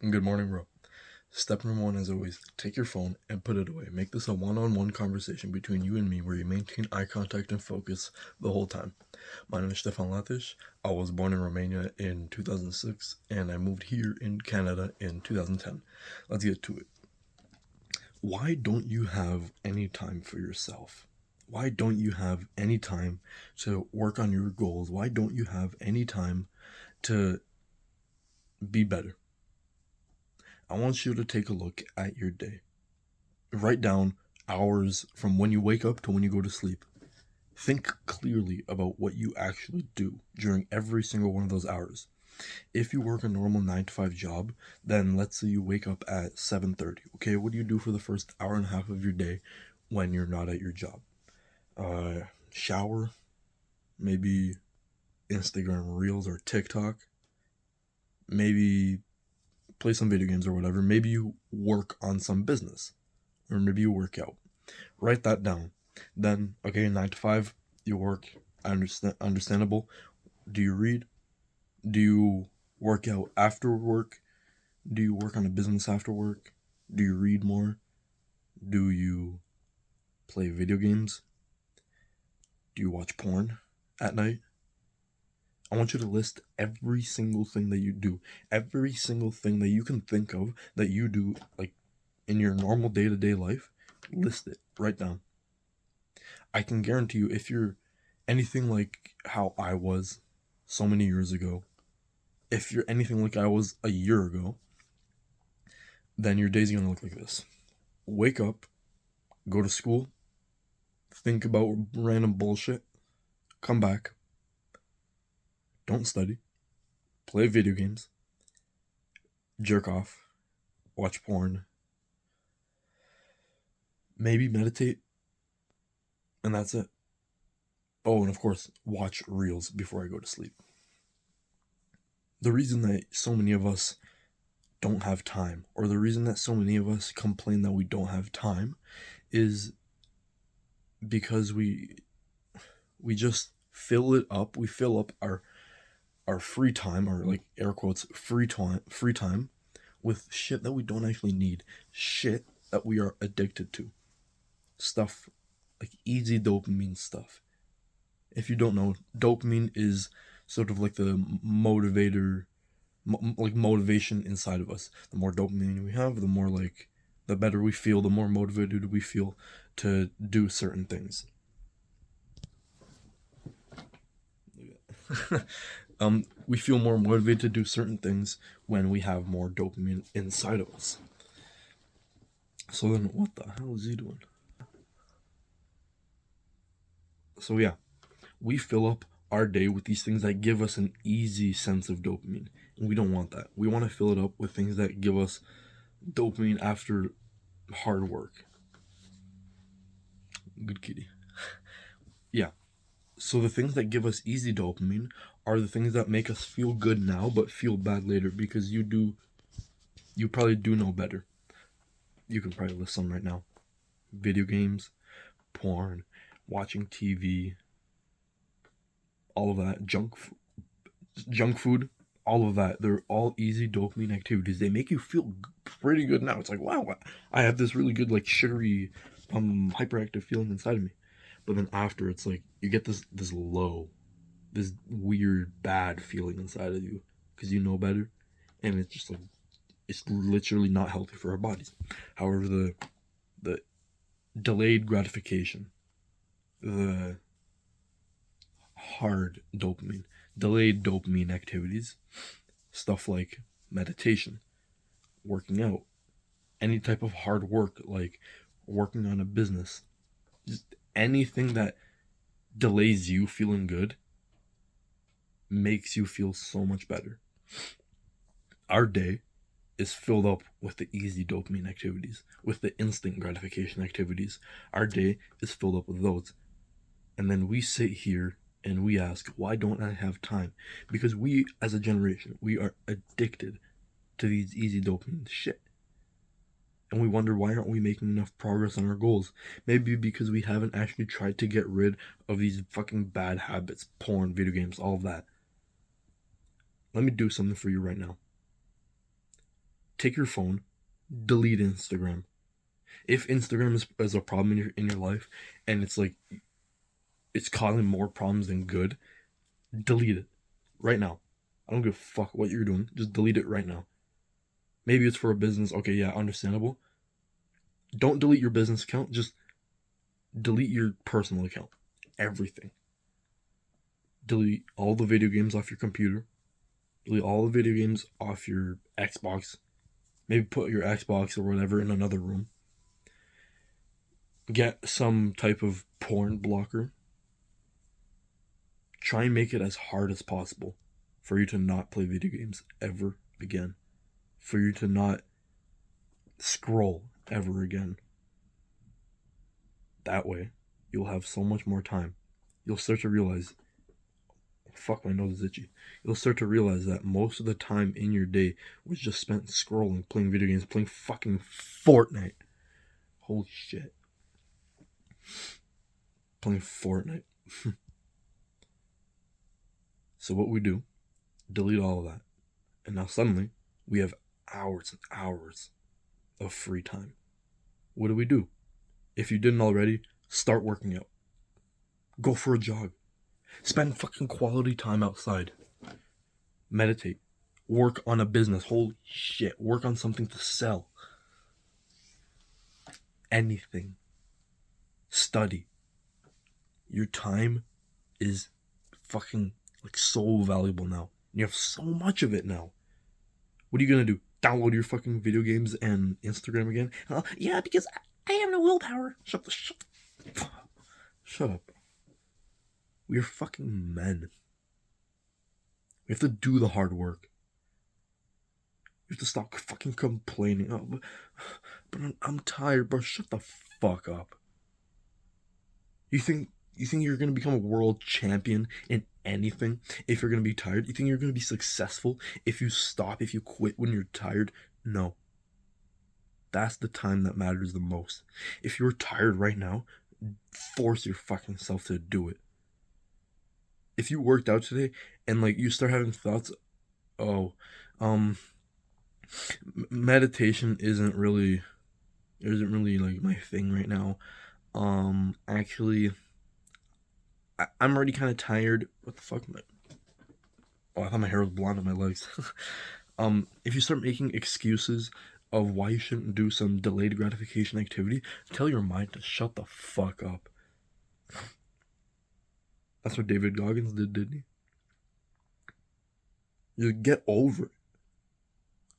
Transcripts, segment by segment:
Good morning, bro. Step number one, as always, take your phone and put it away. Make this a one-on-one conversation between you and me where you maintain eye contact and focus the whole time. My name is Stefan Latish. I was born in Romania in 2006 and I moved here in Canada in 2010. Let's get to it. Why don't you have any time for yourself? Why don't you have any time to work on your goals? Why don't you have any time to be better? I want you to take a look at your day. Write down hours from when you wake up to when you go to sleep. Think clearly about what you actually do during every single one of those hours. If you work a normal 9 to 5 job, then let's say you wake up at 7:30. Okay, what do you do for the first hour and a half of your day when you're not at your job? Shower, maybe Instagram Reels or TikTok, maybe play some video games or whatever. Maybe you work on some business, or maybe you work out. Write that down. Then, okay, 9 to 5, you work. Understandable. Do you read? Do you work out after work? Do you work on a business after work? Do you read more? Do you play video games? Do you watch porn at night? I want you to list every single thing that you do, every single thing that you can think of that you do, like in your normal day to day life. List it, write down. I can guarantee you, if you're anything like how I was so many years ago, if you're anything like I was a year ago, then your day's gonna look like this. Wake up, go to school, think about random bullshit, come back, don't study, play video games, jerk off, watch porn, maybe meditate, and that's it. Oh, and of course, watch reels before I go to sleep. The reason that so many of us don't have time, or the reason that so many of us complain that we don't have time, is because we just fill it up. We fill up our free time, or like air quotes free time with shit that we don't actually need, shit that we are addicted to, stuff like easy dopamine stuff. If you don't know, dopamine is sort of like the motivator, like motivation inside of us. The more dopamine we have, the more like the better we feel, the more motivated we feel to do certain things. We feel more motivated to do certain things when we have more dopamine inside of us. So then, what the hell is he doing? So yeah, we fill up our day with these things that give us an easy sense of dopamine, and we don't want that. We want to fill it up with things that give us dopamine after hard work. Good kitty. Yeah. So the things that give us easy dopamine are the things that make us feel good now but feel bad later, because you probably do know better. You can probably list some right now. Video games, porn, watching TV, all of that, junk food, all of that. They're all easy dopamine activities. They make you feel pretty good now. It's like, wow, I have this really good, like, sugary, hyperactive feeling inside of me. But then after, it's like you get this low, this weird bad feeling inside of you because you know better, and it's just like it's literally not healthy for our bodies. However, the delayed gratification, the hard dopamine, delayed dopamine activities, stuff like meditation, working out, any type of hard work like working on a business, just anything that delays you feeling good makes you feel so much better. Our day is filled up with the easy dopamine activities, with the instant gratification activities. Our day is filled up with those. And then we sit here and we ask, why don't I have time? Because we, as a generation, we are addicted to these easy dopamine shit. And we wonder, why aren't we making enough progress on our goals? Maybe because we haven't actually tried to get rid of these fucking bad habits, porn, video games, all of that. Let me do something for you right now. take your phone, delete Instagram. If Instagram is a problem in your life, and it's like it's causing more problems than good, delete it right now. I don't give a fuck what you're doing. Just delete it right now. Maybe it's for a business. Okay, yeah, understandable. Don't delete your business account. Just delete your personal account. Everything. Delete all the video games off your computer. Delete all the video games off your Xbox. Maybe put your Xbox or whatever in another room. Get some type of porn blocker. Try and make it as hard as possible for you to not play video games ever again. For you to not scroll ever again. That way, you'll have so much more time. You'll start to realize, fuck, my nose is itchy. You'll start to realize that most of the time in your day was just spent scrolling, playing video games, playing fucking Fortnite. Holy shit. Playing Fortnite. So what we do, delete all of that. And now suddenly, we have hours and hours of free time. What do? If you didn't already, start working out. Go for a jog. Spend fucking quality time outside. Meditate. Work on a business. Holy shit. Work on something to sell. Anything. Study. Your time is fucking like so valuable now. You have so much of it now. What are you gonna do? Download your fucking video games and Instagram again? Yeah, because I have no willpower. Shut up. We are fucking men. We have to do the hard work. You have to stop fucking complaining. Oh, but I'm tired, bro. Shut the fuck up. You think you're gonna become a world champion in anything if you're gonna be tired? You think you're gonna be successful if you stop, if you quit when you're tired? No. That's the time that matters the most. If you're tired right now, force your fucking self to do it. If you worked out today and like you start having thoughts, meditation isn't really like my thing right now. Actually, I'm already kind of tired. What the fuck? I thought my hair was blonde on my legs. If you start making excuses of why you shouldn't do some delayed gratification activity, tell your mind to shut the fuck up. That's what David Goggins did, didn't he? Just get over it.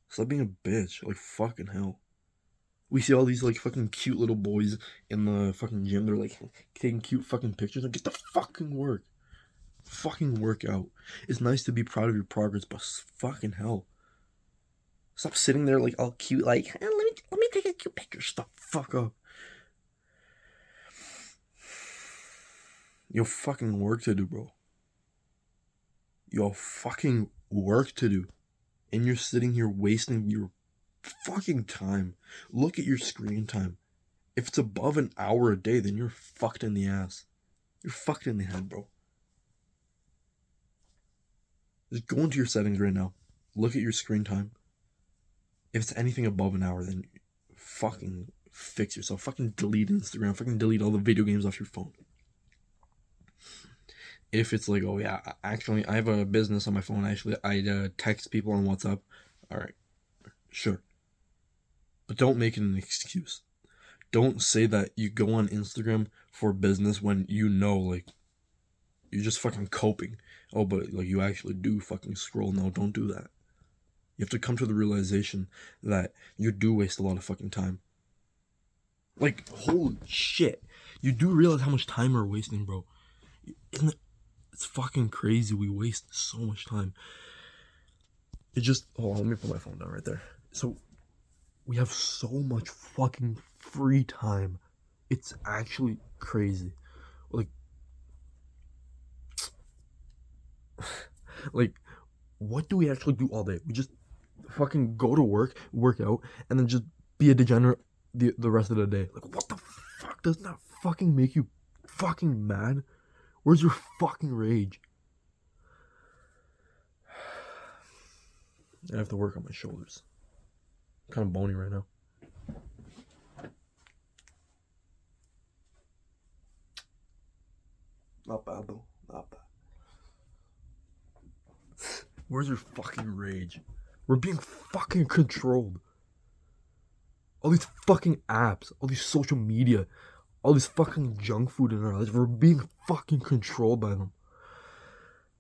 Stop being a bitch. Like, fucking hell. We see all these, like, fucking cute little boys in the fucking gym. They're, like, taking cute fucking pictures. Like, get the fucking work. Fucking work out. It's nice to be proud of your progress, but fucking hell. Stop sitting there, like, all cute, like, let me take a cute picture. Stop fuck up. You have fucking work to do, bro. You have fucking work to do. And you're sitting here wasting your fucking time. Look at your screen time. If it's above an hour a day, then you're fucked in the ass. You're fucked in the head, bro. Just go into your settings right now. Look at your screen time. If it's anything above an hour, then fucking fix yourself. Fucking delete Instagram. Fucking delete all the video games off your phone. If it's like, oh yeah, actually, I have a business on my phone. Actually, I text people on WhatsApp. All right, sure. But don't make it an excuse. Don't say that you go on Instagram for business when you know, like, you're just fucking coping. Oh, but, like, you actually do fucking scroll. No, don't do that. You have to come to the realization that you do waste a lot of fucking time. Like, holy shit. You do realize how much time we're wasting, bro. Isn't it? It's fucking crazy. We waste so much time. It just... Hold on, let me put my phone down right there. So, we have so much fucking free time. It's actually crazy. Like, what do we actually do all day? We just fucking go to work out, and then just be a degenerate the rest of the day. Like, what the fuck? Does that fucking make you fucking mad? Where's your fucking rage? I have to work on my shoulders. kind of bony right now. Not bad though. Not bad. Where's your fucking rage? We're being fucking controlled. All these fucking apps, all these social media, all this fucking junk food in our lives, we're being fucking controlled by them.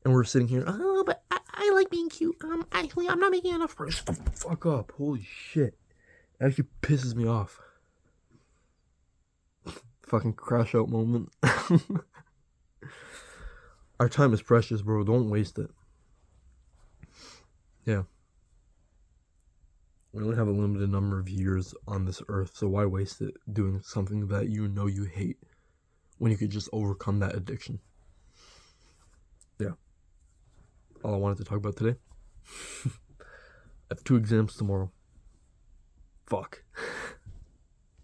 And we're sitting here, oh, but I like being cute. Actually, I'm not making enough for it. Fuck up. Holy shit. It actually pisses me off. Fucking crash out moment. Our time is precious, bro. Don't waste it. Yeah. We only have a limited number of years on this earth, so why waste it doing something that you know you hate when you could just overcome that addiction? Yeah. All I wanted to talk about today. I have 2 exams tomorrow. Fuck.